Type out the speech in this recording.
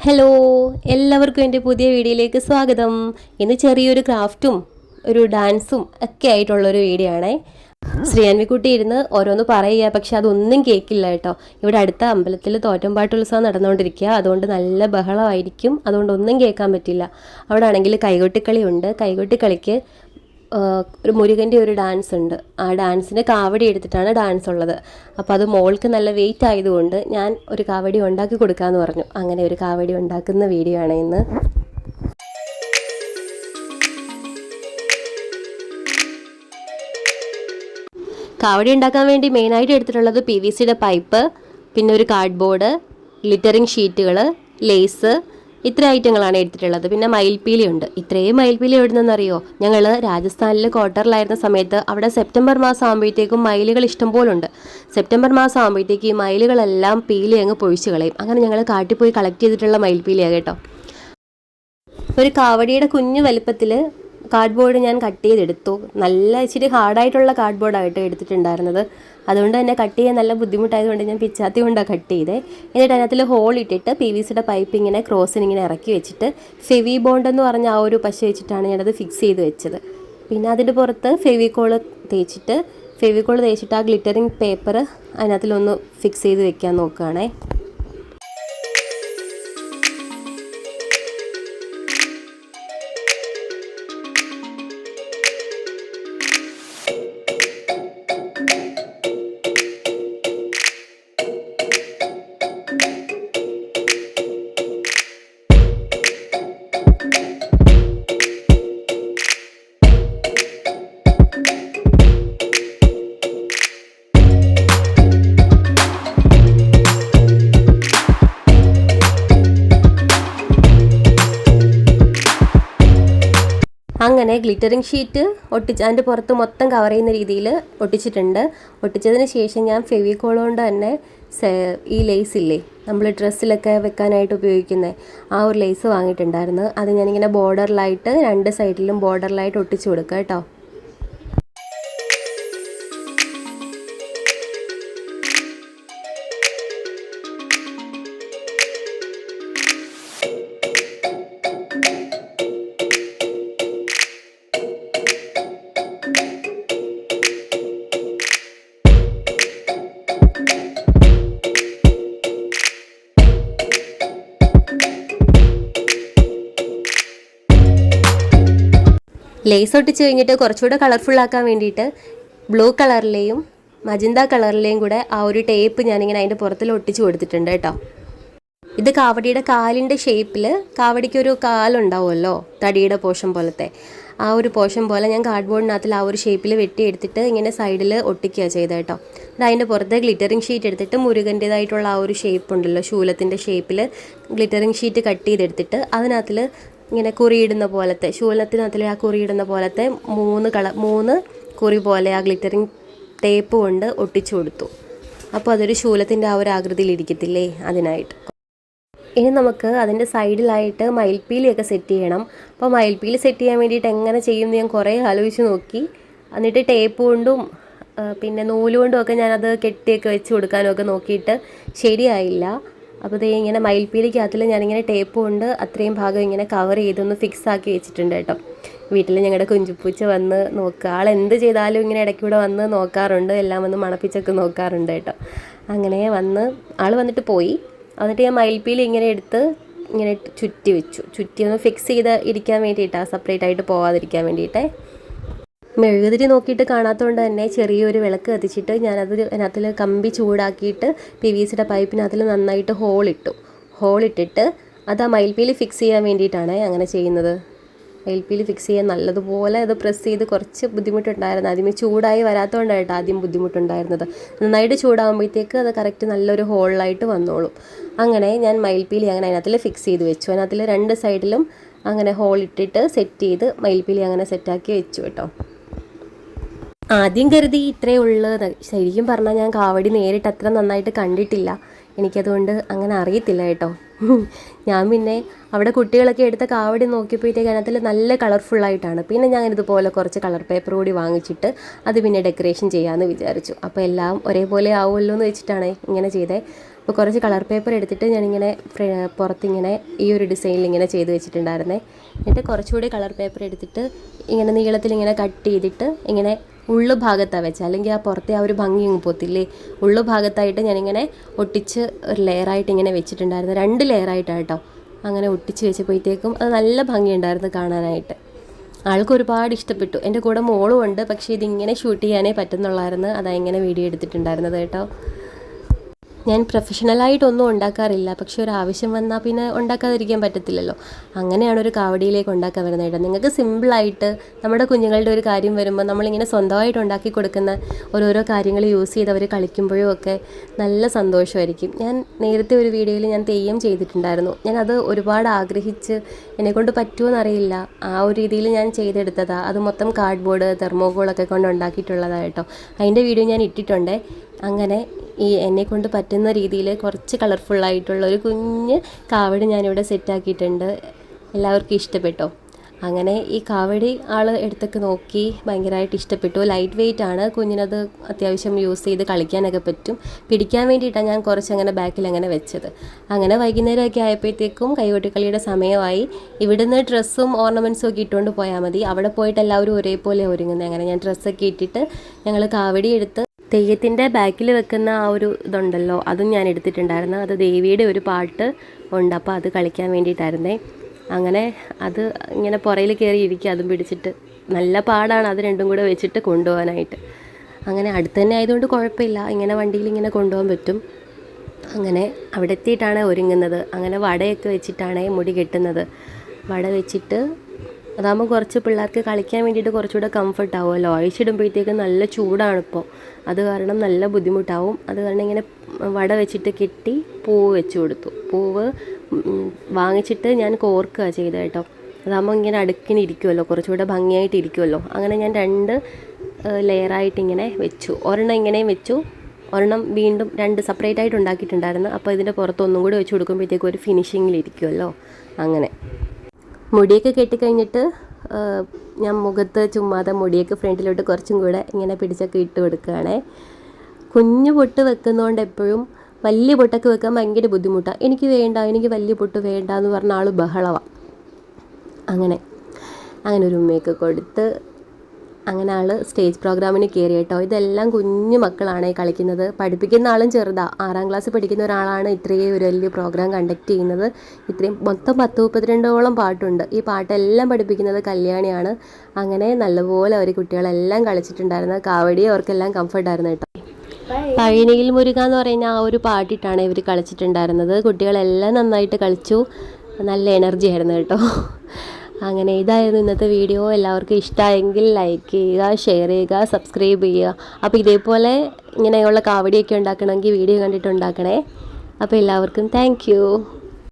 Hello, എല്ലാവർക്കും എൻ്റെ പുതിയ വീഡിയോയിലേക്ക് സ്വാഗതം. ഇന്ന് ചെറിയൊരു ക്രാഫ്റ്റും ഒരു ഡാൻസും ഒക്കെ ആയിട്ടുള്ളൊരു വീഡിയോ ആണേ. ശ്രീയാൻവിക്കുട്ടി ഇരുന്ന് ഓരോന്ന് പറയുക, പക്ഷെ അതൊന്നും കേൾക്കില്ല കേട്ടോ. ഇവിടെ അടുത്ത അമ്പലത്തിൽ തോറ്റമ്പാട്ടുത്സവം നടന്നുകൊണ്ടിരിക്കുക, അതുകൊണ്ട് നല്ല ബഹളമായിരിക്കും, അതുകൊണ്ട് ഒന്നും കേൾക്കാൻ പറ്റില്ല. അവിടെ ആണെങ്കിൽ കൈകൊട്ടിക്കളിയുണ്ട്. കൈകൊട്ടിക്കളിക്ക് ഒരു മുരുകൻ്റെ ഒരു ഡാൻസ് ഉണ്ട്. ആ ഡാൻസിന് കാവടി എടുത്തിട്ടാണ് ഡാൻസ് ഉള്ളത്. അപ്പോൾ അത് മോൾക്ക് നല്ല വെയിറ്റ് ആയതുകൊണ്ട് ഞാൻ ഒരു കാവടി ഉണ്ടാക്കി കൊടുക്കാമെന്ന് പറഞ്ഞു. അങ്ങനെ ഒരു കാവടി ഉണ്ടാക്കുന്ന വീഡിയോ ആണ് ഇന്ന്. കാവടി ഉണ്ടാക്കാൻ വേണ്ടി മെയിനായിട്ട് എടുത്തിട്ടുള്ളത് PVC പൈപ്പ്, പിന്നെ ഒരു കാർഡ്ബോർഡ്, ഗ്ലിറ്ററിങ് ഷീറ്റുകൾ, ലേസ്, ഇത്ര ഐറ്റങ്ങളാണ് എടുത്തിട്ടുള്ളത്. പിന്നെ മയിൽപ്പീലി ഉണ്ട്. ഇത്രയും മയിൽപ്പീലി എവിടുന്നെന്നറിയോ? ഞങ്ങൾ രാജസ്ഥാനിൽ ക്വാർട്ടറിലായിരുന്ന സമയത്ത് അവിടെ സെപ്റ്റംബർ മാസം ആകുമ്പോഴത്തേക്കും മയിലുകൾ ഇഷ്ടംപോലുണ്ട്. സെപ്റ്റംബർ മാസം ആകുമ്പോഴത്തേക്ക് ഈ മയിലുകളെല്ലാം പീലി അങ്ങ് പൊഴിച്ച് കളയും. അങ്ങനെ ഞങ്ങൾ കാട്ടിൽ പോയി കളക്ട് ചെയ്തിട്ടുള്ള മയിൽപ്പീലിയാണ് കേട്ടോ. ഒരു കാവടിയുടെ കുഞ്ഞു വലിപ്പത്തിൽ കാർഡ്ബോർഡ് ഞാൻ കട്ട് ചെയ്തെടുത്ു. നല്ല ഇച്ചിരി ഹാർഡായിട്ടുള്ള കാർഡ്ബോർഡായിട്ട് എടുത്തിട്ടുണ്ടായിരുന്നത്. അതുകൊണ്ട് തന്നെ കട്ട് ചെയ്യാൻ നല്ല ബുദ്ധിമുട്ടായതുകൊണ്ട് ഞാൻ പിച്ചാത്തി കൊണ്ടാണ് കട്ട് ചെയ്തത്. എന്നിട്ട് അതിനകത്തിൽ ഹോൾ ഇട്ടിട്ട് PVC പൈപ്പ് ഇങ്ങനെ ക്രോസിനിങ്ങനെ ഇറക്കി വെച്ചിട്ട് ഫെവി ബോണ്ട് എന്ന് പറഞ്ഞ ആ ഒരു പശ വെച്ചിട്ടാണ് ഞാനത് ഫിക്സ് ചെയ്ത് വെച്ചത്. പിന്നെ അതിൻ്റെ പുറത്ത് ഫെവിക്കോൾ തേച്ചിട്ട് ആ ഗ്ലിറ്ററിങ് പേപ്പർ അതിനകത്തിലൊന്ന് ഫിക്സ് ചെയ്ത് വെക്കാൻ നോക്കുകയാണേ. അങ്ങനെ ഗ്ലിറ്ററിങ് ഷീറ്റ് അതിൻ്റെ പുറത്ത് മൊത്തം കവർ ചെയ്യുന്ന രീതിയിൽ ഒട്ടിച്ചിട്ടുണ്ട്. ഒട്ടിച്ചതിന് ശേഷം ഞാൻ ഫെവിക്കോൾ കൊണ്ട് തന്നെ ഈ ലേസ് ഇല്ലേ, നമ്മൾ ഡ്രസ്സിലൊക്കെ വെക്കാനായിട്ട് ഉപയോഗിക്കുന്നത് ആ ഒരു ലേസ് വാങ്ങിയിട്ടുണ്ടായിരുന്നു. അത് ഞാനിങ്ങനെ ബോർഡറിലായിട്ട് രണ്ട് സൈഡിലും ബോർഡറിലായിട്ട് ഒട്ടിച്ചു കൊടുക്കുക കേട്ടോ. ലേസ് ഒട്ടിച്ച് കഴിഞ്ഞിട്ട് കുറച്ചുകൂടെ കളർഫുൾ ആക്കാൻ വേണ്ടിയിട്ട് ബ്ലൂ കളറിലെയും മജന്ത കളറിലെയും കൂടെ ആ ഒരു ടേപ്പ് ഞാനിങ്ങനെ അതിൻ്റെ പുറത്തിൽ ഒട്ടിച്ച് കൊടുത്തിട്ടുണ്ട് കേട്ടോ. ഇത് കാവടിയുടെ കാലിൻ്റെ ഷേപ്പിൽ, കാവടിക്കൊരു കാലുണ്ടാവുമല്ലോ തടിയുടെ പോഷൻ പോലത്തെ, ആ ഒരു പോഷൻ പോലെ ഞാൻ കാർഡ്ബോർഡിനകത്തിൽ ആ ഒരു ഷേപ്പിൽ വെട്ടിയെടുത്തിട്ട് ഇങ്ങനെ സൈഡിൽ ഒട്ടിക്കുക ചെയ്തത് കേട്ടോ. അതിൻ്റെ പുറത്ത് ഗ്ലിറ്ററിങ് ഷീറ്റ് എടുത്തിട്ട് മുരുകൻ്റേതായിട്ടുള്ള ആ ഒരു ഷേപ്പ് ഉണ്ടല്ലോ, ശൂലത്തിൻ്റെ ഷേപ്പിൽ ഗ്ലിറ്ററിങ് ഷീറ്റ് കട്ട് ചെയ്തെടുത്തിട്ട് അതിനകത്തിൽ ഇങ്ങനെ കുറിയിടുന്ന പോലത്തെ, ശൂലത്തിനകത്തിൽ ആ കുറിയിടുന്ന പോലത്തെ മൂന്ന് കുറി പോലെ ആ ഗ്ലിറ്ററിങ് ടേപ്പ് കൊണ്ട് ഒട്ടിച്ചു കൊടുത്തു. അപ്പോൾ അതൊരു ശൂലത്തിൻ്റെ ആ ഒരു ആകൃതിയിൽ ഇരിക്കത്തില്ലേ, അതിനായിട്ട്. ഇനി നമുക്ക് അതിൻ്റെ സൈഡിലായിട്ട് മയിൽപ്പീലിയൊക്കെ സെറ്റ് ചെയ്യണം. അപ്പോൾ മയിൽപ്പീലി സെറ്റ് ചെയ്യാൻ വേണ്ടിയിട്ട് എങ്ങനെ ചെയ്യുമെന്ന് ഞാൻ കുറേ ആലോചിച്ച് നോക്കി. എന്നിട്ട് ടേപ്പ് കൊണ്ടും പിന്നെ നൂലുകൊണ്ടും ഒക്കെ ഞാനത് കെട്ടിയൊക്കെ വെച്ച് കൊടുക്കാനൊക്കെ നോക്കിയിട്ട് ശരിയായില്ല. അപ്പോൾ ഇത് ഇങ്ങനെ മയിൽപ്പീലിക്കകത്തിൽ ഞാനിങ്ങനെ ടേപ്പ് കൊണ്ട് അത്രയും ഭാഗം ഇങ്ങനെ കവർ ചെയ്തൊന്ന് ഫിക്സ് ആക്കി വെച്ചിട്ടുണ്ട് കേട്ടോ. വീട്ടിൽ ഞങ്ങളുടെ കുഞ്ചുപൂച്ച വന്ന് നോക്കുക, ആൾ എന്ത് ചെയ്താലും ഇങ്ങനെ ഇടയ്ക്കൂടെ വന്ന് നോക്കാറുണ്ട്, എല്ലാം വന്ന് മണപ്പിച്ചൊക്കെ നോക്കാറുണ്ട് കേട്ടോ. അങ്ങനെ ആൾ വന്നിട്ട് പോയി. എന്നിട്ട് ഞാൻ മയിൽപ്പീലി ഇങ്ങനെ എടുത്ത് ഇങ്ങനെ ചുറ്റി ഒന്ന് ഫിക്സ് ചെയ്ത് ഇരിക്കാൻ വേണ്ടിയിട്ടാണ്, സെപ്പറേറ്റ് ആയിട്ട് പോകാതിരിക്കാൻ വേണ്ടിയിട്ടേ. മെഴുകുതിരി നോക്കിയിട്ട് കാണാത്തതുകൊണ്ട് തന്നെ ചെറിയൊരു വിളക്ക് കത്തിച്ചിട്ട് ഞാനത് അതിനകത്തിൽ കമ്പി ചൂടാക്കിയിട്ട് PVC പൈപ്പിനകത്തിൽ നന്നായിട്ട് ഹോളിട്ടിട്ട് അത് ആ മയിൽപ്പീലി ഫിക്സ് ചെയ്യാൻ വേണ്ടിയിട്ടാണ് അങ്ങനെ ചെയ്യുന്നത്. മയിൽപ്പീലി ഫിക്സ് ചെയ്യാൻ നല്ലതുപോലെ അത് പ്രസ് ചെയ്ത് കുറച്ച് ബുദ്ധിമുട്ടുണ്ടായിരുന്നു. ആദ്യമേ ചൂടായി വരാത്തതുകൊണ്ടായിട്ട് ആദ്യം ബുദ്ധിമുട്ടുണ്ടായിരുന്നത്. നന്നായിട്ട് ചൂടാകുമ്പോഴത്തേക്ക് അത് കറക്റ്റ് നല്ലൊരു ഹോളിലായിട്ട് വന്നോളും. അങ്ങനെ ഞാൻ മയിൽപ്പീലി അങ്ങനെ അതിനകത്തിൽ ഫിക്സ് ചെയ്ത് വെച്ചു. അതിനകത്തിൽ രണ്ട് സൈഡിലും അങ്ങനെ ഹോളിട്ടിട്ട് സെറ്റ് ചെയ്ത് മയിൽപ്പീലി അങ്ങനെ സെറ്റാക്കി വെച്ചു കേട്ടോ. ആദ്യം കരുതി ഇത്രയേ ഉള്ളത്. ശരിക്കും പറഞ്ഞാൽ ഞാൻ കാവടി നേരിട്ട് അത്ര നന്നായിട്ട് കണ്ടിട്ടില്ല, എനിക്കതുകൊണ്ട് അങ്ങനെ അറിയത്തില്ല കേട്ടോ. ഞാൻ പിന്നെ അവിടെ കുട്ടികളൊക്കെ എടുത്ത കാവടി നോക്കിയപ്പോഴത്തേക്ക് അതിനകത്തിൽ നല്ല കളർഫുള്ളായിട്ടാണ്. പിന്നെ ഞാൻ ഇതുപോലെ കുറച്ച് കളർ പേപ്പർ കൂടി വാങ്ങിച്ചിട്ട് അത് പിന്നെ ഡെക്കറേഷൻ ചെയ്യാമെന്ന് വിചാരിച്ചു. അപ്പോൾ എല്ലാം ഒരേപോലെ ആവുമല്ലോ എന്ന് വെച്ചിട്ടാണ് ഇങ്ങനെ ചെയ്തത്. അപ്പോൾ കുറച്ച് കളർ പേപ്പർ എടുത്തിട്ട് ഞാനിങ്ങനെ പുറത്തിങ്ങനെ ഈ ഒരു ഡിസൈനിൽ ഇങ്ങനെ ചെയ്ത് വെച്ചിട്ടുണ്ടായിരുന്നേ. എന്നിട്ട് കുറച്ചുകൂടി കളർ പേപ്പർ എടുത്തിട്ട് ഇങ്ങനെ നീളത്തിലിങ്ങനെ കട്ട് ചെയ്തിട്ട് ഇങ്ങനെ ഉള്ളു ഭാഗത്താണ് വെച്ചത്, അല്ലെങ്കിൽ ആ പുറത്തെ ആ ഒരു ഭംഗി അങ്ങ് പോത്തില്ലേ. ഉള്ളു ഭാഗത്തായിട്ട് ഞാനിങ്ങനെ ഒട്ടിച്ച് ഒരു ലെയറായിട്ട് ഇങ്ങനെ വെച്ചിട്ടുണ്ടായിരുന്നു, 2 ലെയറായിട്ടാണ് കേട്ടോ. അങ്ങനെ ഒട്ടിച്ച് വെച്ചപ്പോഴത്തേക്കും അത് നല്ല ഭംഗിയുണ്ടായിരുന്നു കാണാനായിട്ട്. ആൾക്ക് ഒരുപാട് ഇഷ്ടപ്പെട്ടു. എൻ്റെ കൂടെ മോളും ഉണ്ട്, പക്ഷേ ഇതിങ്ങനെ ഷൂട്ട് ചെയ്യാനേ പറ്റുന്നുള്ളായിരുന്നു, അതാ ഇങ്ങനെ വീഡിയോ എടുത്തിട്ടുണ്ടായിരുന്നത് കേട്ടോ. ഞാൻ പ്രൊഫഷണലായിട്ടൊന്നും ഉണ്ടാക്കാറില്ല, പക്ഷെ ഒരു ആവശ്യം വന്നാൽ പിന്നെ ഉണ്ടാക്കാതിരിക്കാൻ പറ്റത്തില്ലല്ലോ. അങ്ങനെയാണ് ഒരു കാവടിയിലേക്ക് ഉണ്ടാക്കാൻ വരുന്നത് കേട്ടോ. നിങ്ങൾക്ക് സിമ്പിളായിട്ട് നമ്മുടെ കുഞ്ഞുങ്ങളുടെ ഒരു കാര്യം വരുമ്പോൾ നമ്മളിങ്ങനെ സ്വന്തമായിട്ട് ഉണ്ടാക്കി കൊടുക്കുന്ന ഓരോരോ കാര്യങ്ങൾ യൂസ് ചെയ്ത് അവർ കളിക്കുമ്പോഴും ഒക്കെ നല്ല സന്തോഷമായിരിക്കും. ഞാൻ നേരത്തെ ഒരു വീഡിയോയിൽ ഞാൻ തെയ്യം ചെയ്തിട്ടുണ്ടായിരുന്നു. ഞാനത് ഒരുപാട് ആഗ്രഹിച്ച് എന്നെക്കൊണ്ട് പറ്റുമോയെന്നറിയില്ല, ആ ഒരു രീതിയിൽ ഞാൻ ചെയ്തെടുത്തതാണ്. അത് മൊത്തം കാർഡ്ബോർഡ് തെർമോകോളൊക്കെ കൊണ്ട് ഉണ്ടാക്കിയിട്ടുള്ളതാണ് കേട്ടോ. അതിൻ്റെ വീഡിയോ ഞാൻ ഇട്ടിട്ടുണ്ട്. അങ്ങനെ ഈ എന്നെക്കൊണ്ട് പറ്റുന്ന രീതിയിൽ കുറച്ച് കളർഫുള്ളായിട്ടുള്ള ഒരു കുഞ്ഞ് കാവടി ഞാനിവിടെ സെറ്റാക്കിയിട്ടുണ്ട്. എല്ലാവർക്കും ഇഷ്ടപ്പെട്ടോ? അങ്ങനെ ഈ കാവടി ആൾ എടുത്തൊക്കെ നോക്കി ഭയങ്കരമായിട്ട് ഇഷ്ടപ്പെട്ടു. ലൈറ്റ് വെയിറ്റ് ആണ്, കുഞ്ഞിനത് അത്യാവശ്യം യൂസ് ചെയ്ത് കളിക്കാനൊക്കെ പറ്റും. പിടിക്കാൻ വേണ്ടിയിട്ടാണ് ഞാൻ കുറച്ചങ്ങനെ ബാക്കിൽ അങ്ങനെ വെച്ചത്. അങ്ങനെ വൈകുന്നേരമൊക്കെ ആയപ്പോഴത്തേക്കും കൈകൊട്ടിക്കളിയുടെ സമയമായി. ഇവിടുന്ന് ഡ്രസ്സും ഓർണമെൻറ്റ്സും ഒക്കെ ഇട്ടുകൊണ്ട് പോയാൽ മതി. അവിടെ പോയിട്ട് എല്ലാവരും ഒരേപോലെ ഒരുങ്ങുന്നത്. അങ്ങനെ ഞാൻ ഡ്രസ്സൊക്കെ ഇട്ടിട്ട് ഞങ്ങൾ കാവടി എടുത്ത് തെയ്യത്തിൻ്റെ ബാക്കിൽ വെക്കുന്ന ആ ഒരു ഇതുണ്ടല്ലോ, അതും ഞാൻ എടുത്തിട്ടുണ്ടായിരുന്നു. അത് ദേവിയുടെ ഒരു പാട്ട് ഉണ്ട്, അപ്പോൾ അത് കളിക്കാൻ വേണ്ടിയിട്ടായിരുന്നേ. അങ്ങനെ അത് ഇങ്ങനെ പുറയിൽ കയറി ഇരിക്കുക, അതും പിടിച്ചിട്ട്. നല്ല പാടാണ് അത് രണ്ടും കൂടെ വെച്ചിട്ട് കൊണ്ടുപോകാനായിട്ട്. അങ്ങനെ അടുത്ത് തന്നെ ആയതുകൊണ്ട് കുഴപ്പമില്ല, ഇങ്ങനെ വണ്ടിയിൽ ഇങ്ങനെ കൊണ്ടുപോകാൻ പറ്റും. അങ്ങനെ അവിടെ എത്തിയിട്ടാണ് ഒരുങ്ങുന്നത്. അങ്ങനെ വടയൊക്കെ വെച്ചിട്ടാണ് മുടി കെട്ടുന്നത്. വട വെച്ചിട്ട് അതാകുമ്പോൾ കുറച്ച് പിള്ളേർക്ക് കളിക്കാൻ വേണ്ടിയിട്ട് കുറച്ചുകൂടെ കംഫർട്ട് ആവുമല്ലോ. അഴിച്ചിടുമ്പോഴത്തേക്ക് നല്ല ചൂടാണിപ്പോൾ, അത് കാരണം നല്ല ബുദ്ധിമുട്ടാവും. അത് കാരണം ഇങ്ങനെ വട വെച്ചിട്ട് കെട്ടി പൂവ് വെച്ച് കൊടുത്തു. പൂവ് വാങ്ങിച്ചിട്ട് ഞാൻ കോർക്കുക ചെയ്തത് കേട്ടോ. അതാകുമ്പോൾ ഇങ്ങനെ അടുക്കിനിരിക്കുമല്ലോ, കുറച്ചുകൂടെ ഭംഗിയായിട്ട് ഇരിക്കുമല്ലോ. അങ്ങനെ ഞാൻ 2 ലെയറായിട്ട് ഇങ്ങനെ വെച്ചു. ഒരെണ്ണം ഇങ്ങനെയും വെച്ചു, ഒരെണ്ണം വീണ്ടും 2 സെപ്പറേറ്റ് ആയിട്ട് ഉണ്ടാക്കിയിട്ടുണ്ടായിരുന്നു. അപ്പോൾ ഇതിൻ്റെ പുറത്ത് ഒന്നും കൂടി വെച്ച് കൊടുക്കുമ്പോഴത്തേക്കും ഒരു ഫിനിഷിങ്ങിലിരിക്കുമല്ലോ. അങ്ങനെ മുടിയൊക്കെ കെട്ടിക്കഴിഞ്ഞിട്ട് ഞാൻ മുഖത്ത് ചുമ്മാതെ മുടിയൊക്കെ ഫ്രണ്ടിലോട്ട് കുറച്ചും കൂടെ ഇങ്ങനെ പിടിച്ചൊക്കെ ഇട്ട് കൊടുക്കുകയാണേ. കുഞ്ഞു പൊട്ട് വെക്കുന്നതുകൊണ്ട് എപ്പോഴും വലിയ പൊട്ടൊക്കെ വെക്കാൻ ഭയങ്കര ബുദ്ധിമുട്ടാണ്. എനിക്ക് വലിയ പൊട്ട് വേണ്ട എന്ന് പറഞ്ഞ ആൾ ബഹളമാണ്. അങ്ങനെ ഒരു ഉമ്മയൊക്കെ കൊടുത്ത് അങ്ങനെ ആൾ സ്റ്റേജ് പ്രോഗ്രാമിന് കയറി കേട്ടോ. ഇതെല്ലാം കുഞ്ഞു മക്കളാണ് കളിക്കുന്നത്. പഠിപ്പിക്കുന്ന ആളും ചെറുതാണ്, 6ാം ക്ലാസ്സിൽ പഠിക്കുന്ന ഒരാളാണ് ഇത്രയും ഒരു വലിയ പ്രോഗ്രാം കണ്ടക്ട് ചെയ്യുന്നത്. ഇത്രയും മൊത്തം 10-32ഓളം പാട്ടുണ്ട്. ഈ പാട്ടെല്ലാം പഠിപ്പിക്കുന്നത് കല്യാണിയാണ്. അങ്ങനെ നല്ലപോലെ അവർ കുട്ടികളെല്ലാം കളിച്ചിട്ടുണ്ടായിരുന്നു. കാവടി അവർക്കെല്ലാം കംഫർട്ടായിരുന്നു കേട്ടോ. പഴനിയിൽ മുരുക എന്ന് പറയുന്ന ആ ഒരു പാട്ടിട്ടാണ് ഇവർ കളിച്ചിട്ടുണ്ടായിരുന്നത്. കുട്ടികളെല്ലാം നന്നായിട്ട് കളിച്ചു, നല്ല എനർജി ആയിരുന്നു കേട്ടോ. അങ്ങനെ ഇതായിരുന്നു ഇന്നത്തെ വീഡിയോ. എല്ലാവർക്കും ഇഷ്ടമായെങ്കിൽ ലൈക്ക് ചെയ്യുക, ഷെയർ ചെയ്യുക, സബ്സ്ക്രൈബ് ചെയ്യുക. അപ്പോൾ ഇതേപോലെ ഇങ്ങനെയുള്ള കാവടിയൊക്കെ ഉണ്ടാക്കണമെങ്കിൽ വീഡിയോ കണ്ടിട്ട് ഉണ്ടാക്കണേ. അപ്പോൾ എല്ലാവർക്കും താങ്ക്